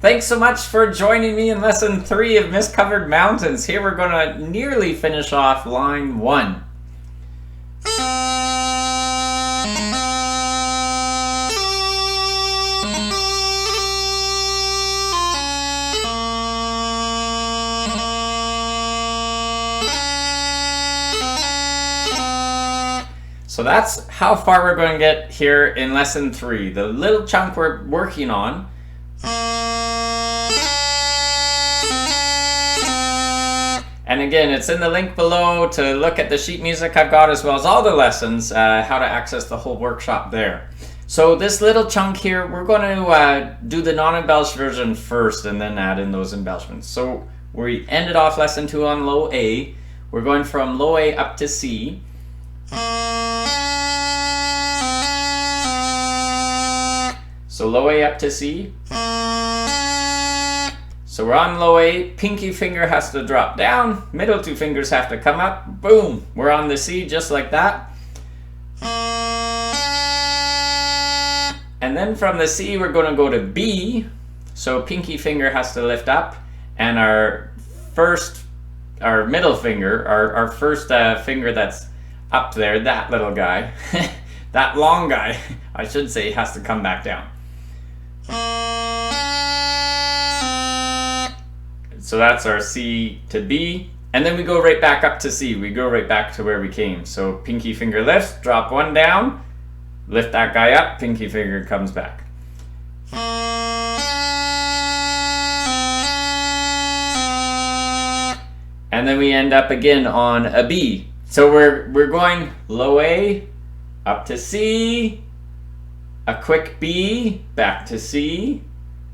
Thanks so much for joining me in lesson 3 of Mist-Covered Mountains. Here we're going to nearly finish off line 1. So that's how far we're going to get here in lesson 3. The little chunk we're working on. And again, it's in the link below to look at the sheet music I've got, as well as all the lessons, how to access the whole workshop there. So this little chunk here, we're going to do the non-embellished version first and then add in those embellishments. So we ended off lesson 2 on low A. We're going from low A up to C. So low A up to C. So we're on low A, pinky finger has to drop down, middle 2 fingers have to come up, boom, we're on the C just like that. And then from the C we're going to go to B, so pinky finger has to lift up, and our middle finger, our first finger that's up there, that little guy, that long guy, I should say, has to come back down. So that's our C to B, and then we go right back up to C. We go right back to where we came. So pinky finger lifts, drop 1 down, lift that guy up, pinky finger comes back. And then we end up again on a B. So we're going low A, up to C, a quick B, back to C,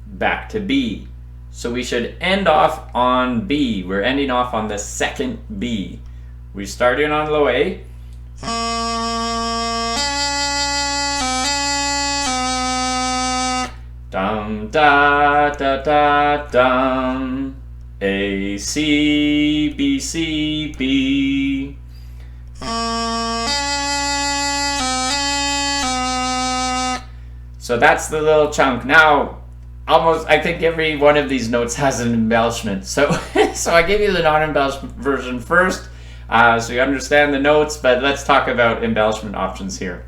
back to B. So we should end off on B. We're ending off on the second B. We started on low A. Dum da da da dum. A C B C B. So that's the little chunk. Now, almost, I think every one of these notes has an embellishment. So I gave you the non-embellished version first, so you understand the notes, but let's talk about embellishment options here.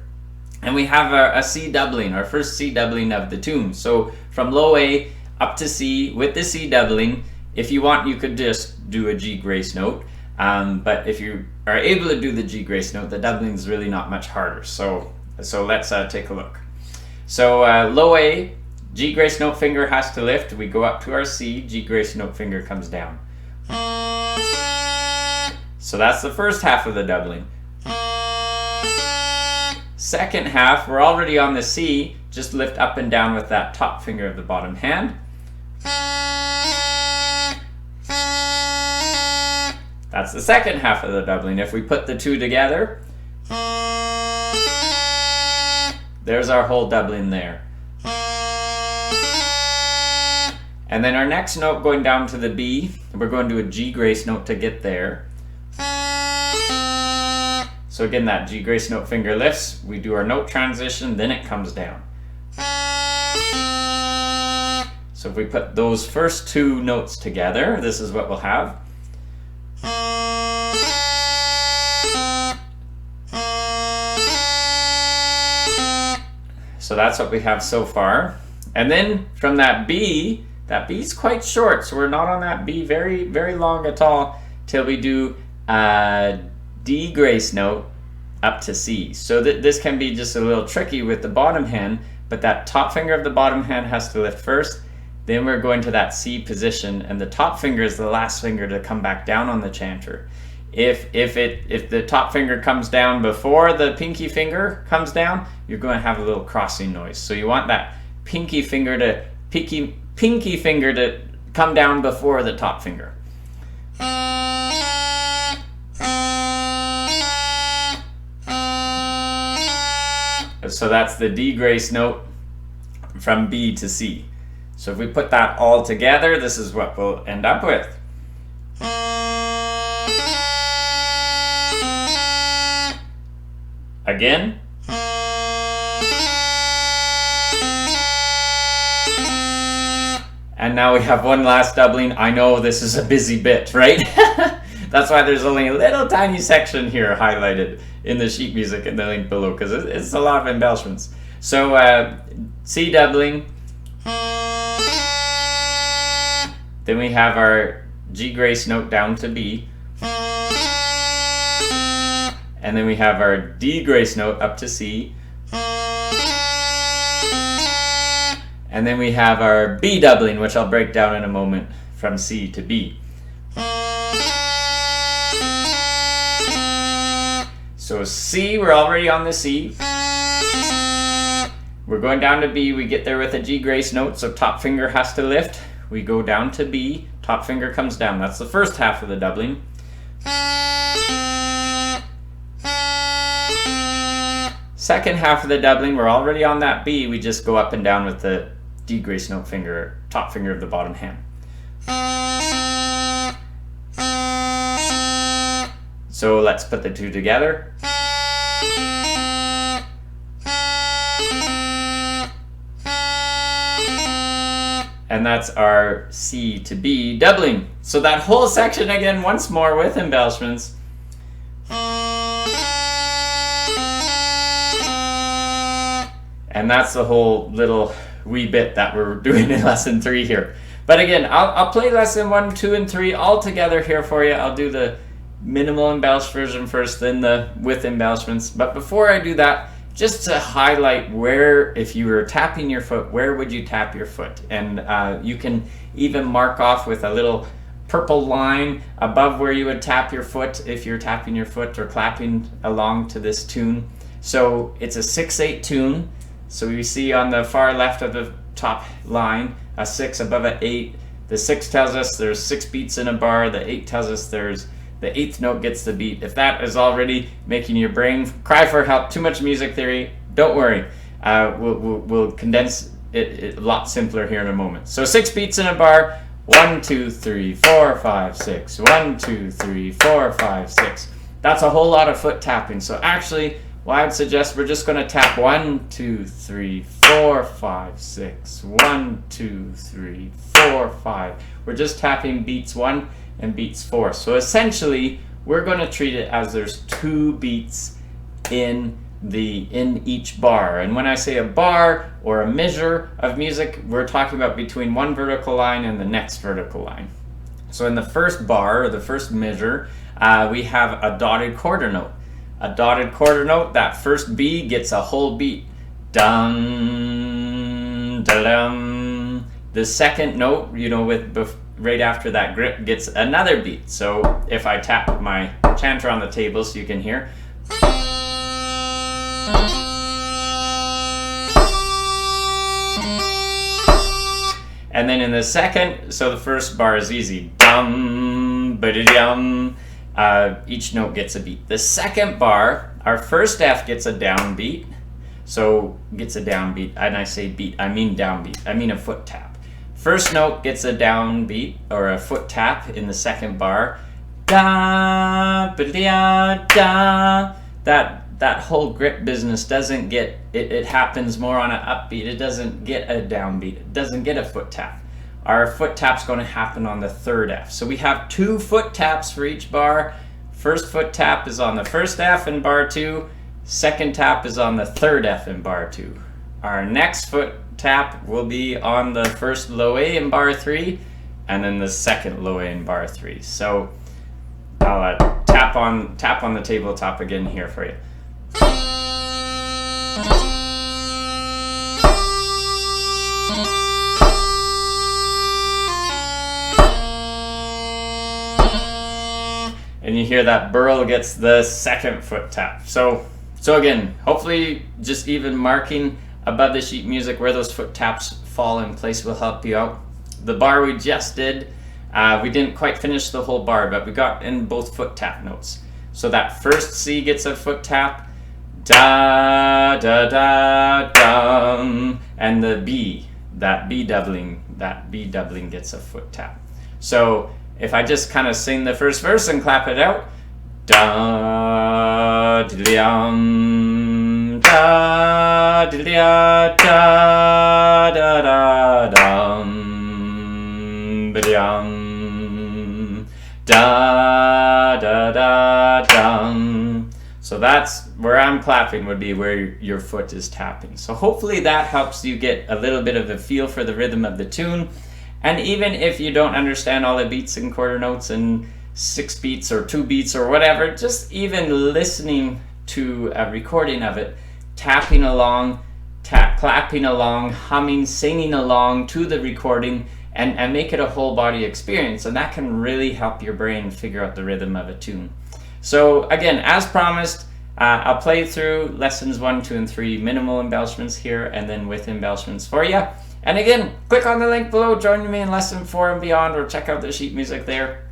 And we have a C doubling, our first C doubling of the tune. So from low A up to C with the C doubling. If you want, you could just do a G grace note. But if you are able to do the G grace note, the doubling is really not much harder. So let's take a look. So low A, G grace note finger has to lift. We go up to our C, G grace note finger comes down. So that's the first half of the doubling. Second half, we're already on the C, just lift up and down with that top finger of the bottom hand. That's the second half of the doubling. If we put the 2 together, there's our whole doubling there. And then our next note going down to the B, we're going to a G grace note to get there. So again, that G grace note finger lifts, we do our note transition, then it comes down. So if we put those first 2 notes together, this is what we'll have. So that's what we have so far. And then from that B is quite short, so we're not on that B very, very long at all till we do a D grace note up to C. So this can be just a little tricky with the bottom hand, but that top finger of the bottom hand has to lift first. Then we're going to that C position, and the top finger is the last finger to come back down on the chanter. If the top finger comes down before the pinky finger comes down, you're going to have a little crossing noise. So you want that pinky finger to come down before the top finger. So that's the D grace note from B to C. So if we put that all together, this is what we'll end up with. Again. And now we have one last doubling. I know this is a busy bit, right? That's why there's only a little tiny section here highlighted in the sheet music in the link below, because it's a lot of embellishments. So C doubling. Then we have our G grace note down to B. And then we have our D grace note up to C. And then we have our B doubling, which I'll break down in a moment, from C to B. So C, we're already on the C. We're going down to B, we get there with a G grace note, so top finger has to lift. We go down to B, top finger comes down. That's the first half of the doubling. Second half of the doubling, we're already on that B, we just go up and down with the D grace note finger, top finger of the bottom hand. So let's put the two together. And that's our C to B doubling. So that whole section again once more with embellishments. And that's the whole little wee bit that we're doing in lesson 3 here. But again, I'll play lesson 1, 2, and 3 all together here for you. I'll do the minimal embellished version first, then the with embellishments. But before I do that, just to highlight where, if you were tapping your foot, where would you tap your foot? And you can even mark off with a little purple line above where you would tap your foot if you're tapping your foot or clapping along to this tune. So it's a 6/8 tune. So you see on the far left of the top line, a 6 above an 8. The 6 tells us there's 6 beats in a bar. The 8 tells us there's the 8th note gets the beat. If that is already making your brain cry for help, too much music theory, don't worry. We'll condense it a lot simpler here in a moment. So 6 beats in a bar. 1, 2, 3, 4, 5, 6. 1, 2, 3, 4, 5, 6. That's a whole lot of foot tapping. So actually, well, I'd suggest we're just going to tap 1, 2, 3, 4, 5, 6. 1, 2, 3, 4, 5. We're just tapping beats 1 and beats 4. So essentially, we're going to treat it as there's 2 beats in each bar. And when I say a bar or a measure of music, we're talking about between one vertical line and the next vertical line. So in the first bar, or the first measure, we have a dotted quarter note. A dotted quarter note, that first B gets a whole beat. Dum, da-dum. The second note, right after that grip, gets another beat. So if I tap my chanter on the table so you can hear. And then in the second, so the first bar is easy. Dum, ba-da-dum. Each note gets a beat. The second bar, our first F gets a downbeat. So gets a downbeat, and I say beat, I mean downbeat. I mean a foot tap. First note gets a downbeat or a foot tap in the second bar. Da, ba-da, da. That whole grip business doesn't get, it happens more on an upbeat. It doesn't get a downbeat. It doesn't get a foot tap. Our foot tap's going to happen on the third F. So we have 2 foot taps for each bar. First foot tap is on the first F in bar 2. Second tap is on the third F in bar 2. Our next foot tap will be on the first low A in bar 3, and then the second low A in bar 3. So I'll tap on the tabletop again here for you. And you hear that burl gets the second foot tap. So again, hopefully just even marking above the sheet music where those foot taps fall in place will help you out. The bar we just did, we didn't quite finish the whole bar, but we got in both foot tap notes. So that first C gets a foot tap, da da da dum, and the B, that B doubling gets a foot tap. So if I just kind of sing the first verse and clap it out, da diddly-um, da diddly-ah, da da da dum, ba-dum, da da da dum. So that's where I'm clapping, would be where your foot is tapping. So hopefully that helps you get a little bit of a feel for the rhythm of the tune. And even if you don't understand all the beats and quarter notes and 6 beats or 2 beats or whatever, just even listening to a recording of it, tapping along, clapping along, humming, singing along to the recording, and make it a whole body experience. And that can really help your brain figure out the rhythm of a tune. So again, as promised, I'll play through lessons 1, 2, and 3, minimal embellishments here, and then with embellishments for you. And again, click on the link below, join me in lesson 4 and beyond, or check out the sheet music there.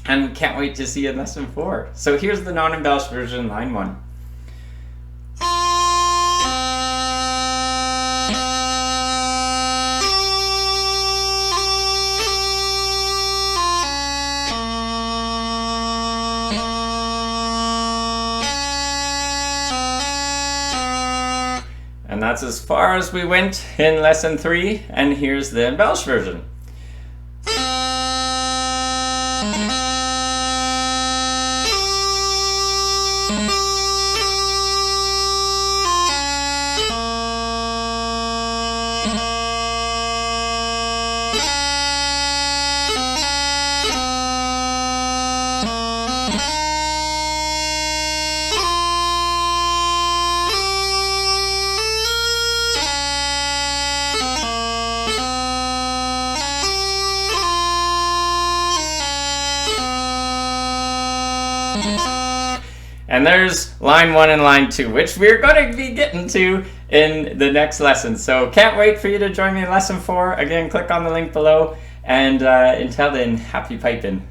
And can't wait to see you in lesson 4. So here's the non-embellished version, line 1. And that's as far as we went in lesson 3, and here's the embellished version. And there's line 1 and line 2, which we're going to be getting to in the next lesson. So can't wait for you to join me in lesson 4. Again, click on the link below. And until then, happy piping.